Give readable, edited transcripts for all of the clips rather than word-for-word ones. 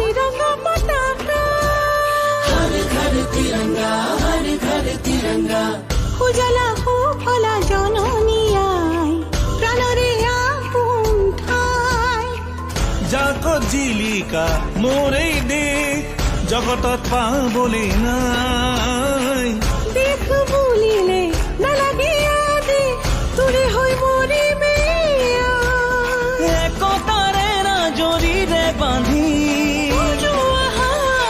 तिरंगा पताका हर घर तिरंगा हर घर तिरंगा उजाला हो फला जननी आय प्राणरे आपुन ठाই जाको जीलिका मोरे देश जगतत पाबले নাই देख बुलिले नालागे आदि तुरे होई मरिबे एकतारे राजरीरे बांधि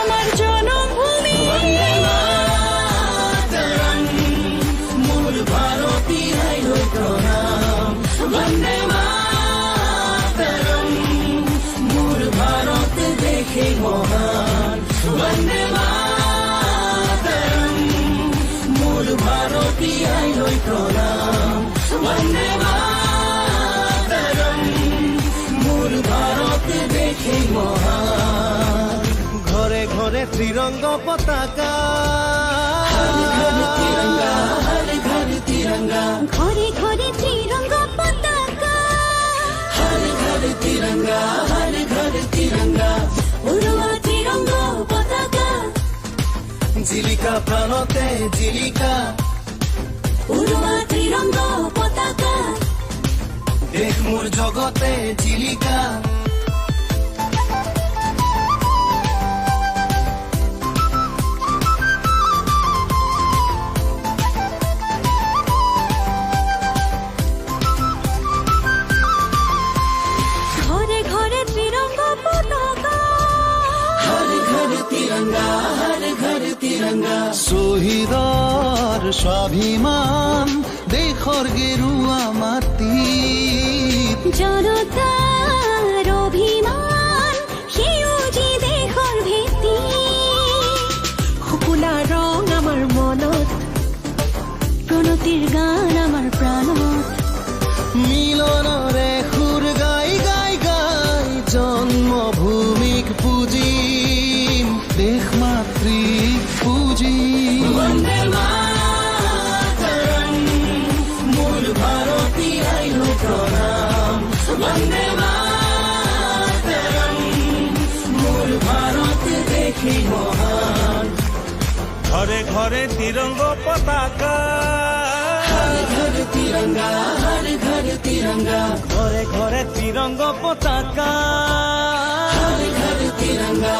আমার জনমভূমি मोर भारती है प्रणाम वंदे मातरम मोर भारत देखे महान वंदे मातरम मोर भारती है प्रणाम वंदे मातरम मोर भारत देखे महान घरे घरे तिरंगा पताका हर घर तिरंगा हर घर तिरंगा ঘরে ঘরে তিরঙ্গা পতাকা हर घर तिरंगा हर घर तिरंगा উড়োয়া তিরঙ্গা পতাকা जीलिका प्राणते जीलिका উড়োয়া তিরঙ্গা পতাকা देश मोर जगते जीलिका ঘরে ঘরে তিরঙ্গা পতাকা हर घर तिरंगा हर घर तिरंगा শহীদৰ স্বাভিমান দেশৰ গেৰুৱা মাটি জনতাৰ অভিমান সেউজী দেশৰ ভেটি শুকুলা ৰং আমাৰ মনত প্ৰণতিৰ গান আমাৰ প্ৰাণত মিলনৰে সুৰ গাই গাই গাই জন্মভূমিক পুজিম দেশ মাতৃক পুজিম वंदे मातरम मोर भारती है प्रणाम वंदे मातरम मोर भारत देखे महान ঘরে ঘরে তিরঙ্গা পতাকা हर घर तिरंगा हर घर तिरंगा ঘরে ঘরে তিরঙ্গা পতাকা हर घर तिरंगा